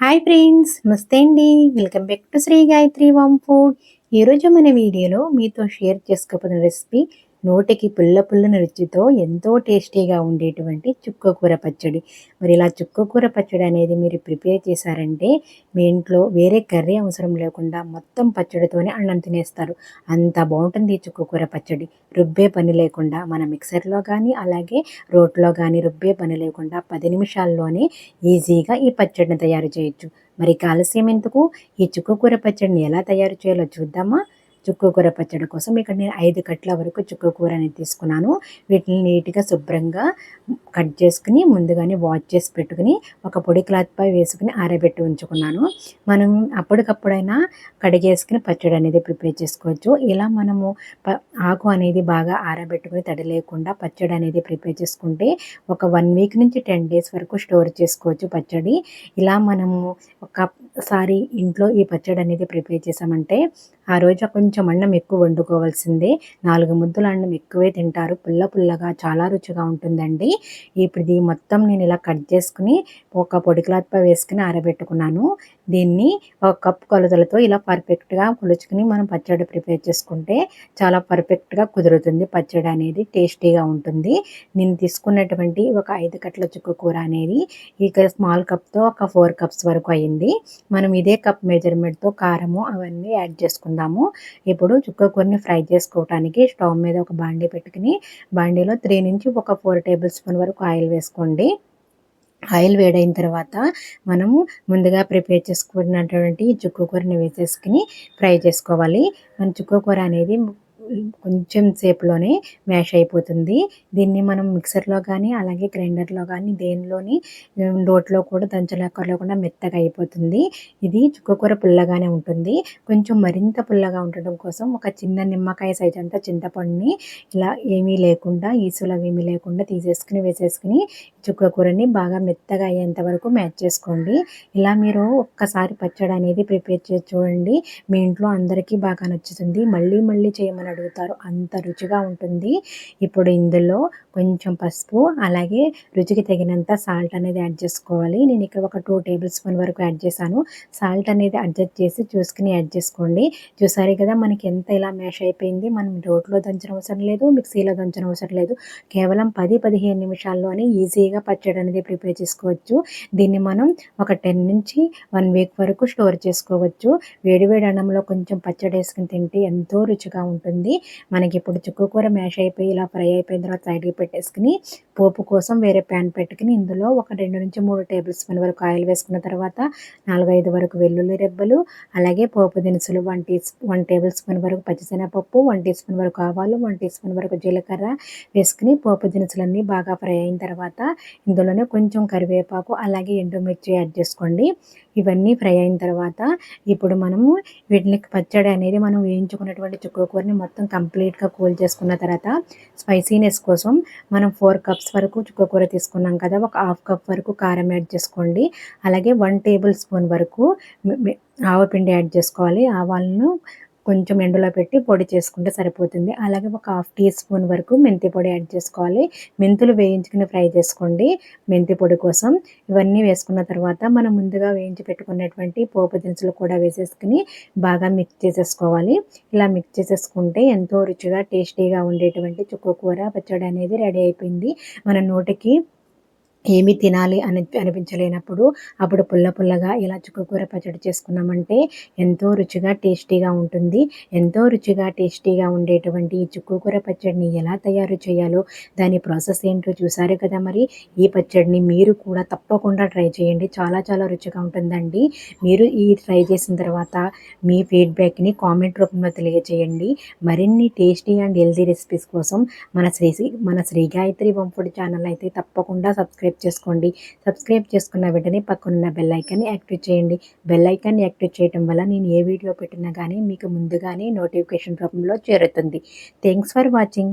Hi friends, నమస్తే అండి. Welcome back to Sri Gayatri home food. ఈరోజు మన వీడియోలో మీతో షేర్ చేసుకోబోతున్న రెసిపీ నోటికి పుల్ల పుల్లని రుచితో ఎంతో టేస్టీగా ఉండేటువంటి చుక్కకూర పచ్చడి. మరి ఇలా చుక్కకూర పచ్చడి అనేది మీరు ప్రిపేర్ చేశారంటే మీ ఇంట్లో వేరే కర్రీ అవసరం లేకుండా మొత్తం పచ్చడితోనే అన్నం తినేస్తారు. అంత బాగుంటుంది ఈ చుక్కకూర పచ్చడి. రుబ్బే పని లేకుండా మన మిక్సర్లో కానీ అలాగే రోట్లో కానీ రుబ్బే పని లేకుండా 10 నిమిషాల్లోనే ఈజీగా ఈ పచ్చడిని తయారు చేయొచ్చు. మరి ఆలస్యం ఎందుకు, ఈ చుక్కకూర పచ్చడిని ఎలా తయారు చేయాలో చూద్దామా? చుక్కకూర పచ్చడి కోసం ఇక్కడ నేను 5 కట్ల వరకు చుక్కకూర అనేది తీసుకున్నాను. వీటిని నీట్గా శుభ్రంగా కట్ చేసుకుని ముందుగానే వాష్ చేసి పెట్టుకుని ఒక పొడి క్లాత్పై వేసుకుని ఆరబెట్టి ఉంచుకున్నాను. మనం అప్పటికప్పుడైనా కడిగేసుకుని పచ్చడి అనేది ప్రిపేర్ చేసుకోవచ్చు. ఇలా మనము ఆకు అనేది బాగా ఆరబెట్టుకుని తడి లేకుండా పచ్చడి అనేది ప్రిపేర్ చేసుకుంటే ఒక 1 వీక్ నుంచి 10 డేస్ వరకు స్టోర్ చేసుకోవచ్చు పచ్చడి. ఇలా మనము ఒకసారి ఇంట్లో ఈ పచ్చడి అనేది ప్రిపేర్ చేసామంటే ఆ రోజు కొంచెం అన్నం ఎక్కువ వండుకోవాల్సిందే. 4 ముద్దల అన్నం ఎక్కువే తింటారు. పుల్ల పుల్లగా చాలా రుచిగా ఉంటుందండి. ఇప్పుడు ఇది మొత్తం నేను ఇలా కట్ చేసుకుని ఒక పొడి క్లాత్పై వేసుకుని ఆరబెట్టుకున్నాను. దీన్ని ఒక కప్ కొలతలతో ఇలా పర్ఫెక్ట్గా కొలుచుకుని మనం పచ్చడి ప్రిపేర్ చేసుకుంటే చాలా పర్ఫెక్ట్గా కుదురుతుంది. పచ్చడి అనేది టేస్టీగా ఉంటుంది. నేను తీసుకున్నటువంటి ఒక 5 కట్ల చుక్కకూర అనేది ఇక స్మాల్ కప్తో ఒక 4 కప్స్ వరకు అయింది. మనం ఇదే కప్ మెజర్మెంట్తో కారము అవన్నీ యాడ్ చేసుకుందాము. ఇప్పుడు చుక్కకూరని ఫ్రై చేసుకోవడానికి స్టవ్ మీద ఒక బాండీ పెట్టుకుని బాండీలో 3 నుంచి ఒక 4 టేబుల్ స్పూన్ వరకు ఆయిల్ వేసుకోండి. ఆయిల్ వేడైన తర్వాత మనము ముందుగా ప్రిపేర్ చేసుకున్నటువంటి చుక్కకూరని వేసేసుకుని ఫ్రై చేసుకోవాలి. మన చుక్కకూర అనేది కొంచెం సేపులోనే మ్యాష్ అయిపోతుంది. దీన్ని మనం మిక్సర్లో కానీ అలాగే గ్రైండర్లో కానీ దేనిలోని రోట్లో కూడా దంచలేకుండా మెత్తగా అయిపోతుంది. ఇది చుక్కకూర పుల్లగానే ఉంటుంది. కొంచెం మరింత పుల్లగా ఉండడం కోసం ఒక చిన్న నిమ్మకాయ సైజ్ అంతా చింతపండుని ఇలా ఏమీ లేకుండా ఈసులు అవి ఏమీ లేకుండా తీసేసుకుని వేసేసుకుని చుక్కకూరని బాగా మెత్తగా అయ్యేంత వరకు మ్యాష్ చేసుకోండి. ఇలా మీరు ఒక్కసారి పచ్చడి అనేది ప్రిపేర్ చేసి చూడండి. మీ ఇంట్లో అందరికీ బాగా నచ్చుతుంది. మళ్ళీ మళ్ళీ చేయమని అడుగుతారు, అంత రుచిగా ఉంటుంది. ఇప్పుడు ఇందులో కొంచెం పసుపు అలాగే రుచికి తగినంత సాల్ట్ అనేది యాడ్ చేసుకోవాలి. నేను ఇక్కడ ఒక 2 టేబుల్ స్పూన్ వరకు యాడ్ చేశాను. సాల్ట్ అనేది అడ్జస్ట్ చేసి చూసుకుని యాడ్ చేసుకోండి. చూసారు కదా మనకి ఎంత ఇలా మ్యాష్ అయిపోయింది. మనం రోట్లో దంచిన అవసరం లేదు, మిక్సీలో దంచిన అవసరం లేదు. కేవలం 10-15 నిమిషాల్లోనే ఈజీగా పచ్చడి అనేది ప్రిపేర్ చేసుకోవచ్చు. దీన్ని మనం ఒక 10 నుంచి 1 వీక్ వరకు స్టోర్ చేసుకోవచ్చు. వేడివేడి అన్నంలో కొంచెం పచ్చడి వేసుకుని తింటే ఎంతో రుచిగా ఉంటుంది. మనకి ఇప్పుడు చుక్కకూర మ్యాష్ అయిపోయి ఇలా ఫ్రై అయిపోయిన తర్వాత సైడ్కి పెట్టేసుకుని పోపు కోసం వేరే ప్యాన్ పెట్టుకుని ఇందులో ఒక 2 నుంచి 3 టేబుల్ స్పూన్ వరకు ఆయిల్ వేసుకున్న తర్వాత 4-5 వరకు వెల్లుల్లి రెబ్బలు అలాగే పోపు దినుసులు 1 టేబుల్ స్పూన్ వరకు పచ్చిశనగపప్పు, 1 టీ స్పూన్ వరకు ఆవాలు, 1 టీ స్పూన్ వరకు జీలకర్ర వేసుకుని పోపు దినుసులన్నీ బాగా ఫ్రై అయిన తర్వాత ఇందులోనే కొంచెం కరివేపాకు అలాగే ఎండుమిర్చి యాడ్ చేసుకోండి. ఇవన్నీ ఫ్రై అయిన తర్వాత ఇప్పుడు మనము వీటిని పచ్చడి అనేది మనం వేయించుకున్నటువంటి చుక్కకూరని మొత్తం కంప్లీట్గా కూల్ చేసుకున్న తర్వాత స్పైసీనెస్ కోసం మనం 4 కప్స్ వరకు చుక్కకూర తీసుకున్నాం కదా, ఒక హాఫ్ కప్ వరకు కారం యాడ్ చేసుకోండి. అలాగే 1 టేబుల్ స్పూన్ వరకు ఆవపిండి యాడ్ చేసుకోవాలి. ఆవాలను కొంచెం ఎండలో పెట్టి పొడి చేసుకుంటే సరిపోతుంది. అలాగే ఒక హాఫ్ టీ స్పూన్ వరకు మెంతి పొడి యాడ్ చేసుకోవాలి. మెంతులు వేయించుకుని ఫ్రై చేసుకోండి మెంతి పొడి కోసం. ఇవన్నీ వేసుకున్న తర్వాత మనం ముందుగా వేయించి పెట్టుకున్నటువంటి పోపు దినుసులు కూడా వేసేసుకుని బాగా మిక్స్ చేసేసుకోవాలి. ఇలా మిక్స్ చేసేసుకుంటే ఎంతో రుచిగా టేస్టీగా ఉండేటువంటి చుక్కకూర పచ్చడి అనేది రెడీ అయిపోయింది. మన నోటికి ఏమి తినాలి అనిపించలేనప్పుడు అప్పుడు పుల్ల పుల్లగా ఇలా చుక్కకూర పచ్చడి చేసుకున్నామంటే ఎంతో రుచిగా టేస్టీగా ఉంటుంది. ఎంతో రుచిగా టేస్టీగా ఉండేటువంటి ఈ చుక్కకూర పచ్చడిని ఎలా తయారు చేయాలో దాని ప్రాసెస్ ఏంటో చూసారు కదా. మరి ఈ పచ్చడిని మీరు కూడా తప్పకుండా ట్రై చేయండి. చాలా చాలా రుచిగా ఉంటుందండి. మీరు ఈ ట్రై చేసిన తర్వాత మీ ఫీడ్బ్యాక్ని కామెంట్ రూపంలో తెలియజేయండి. మరిన్ని టేస్టీ అండ్ హెల్తీ రెసిపీస్ కోసం మన Sri Gayatri home food channel అయితే తప్పకుండా సబ్స్క్రైబ్ చేసుకున్న వెంటనే పక్కనున్న బెల్ ఐకాన్ని యాక్టివేట్ చేయండి. బెల్ ఐకాన్ని యాక్టివేట్ చేయడం వల్ల నేను ఏ వీడియో పెట్టినా కానీ మీకు ముందుగానే నోటిఫికేషన్ రూపంలో చేరుతుంది. Thanks for watching.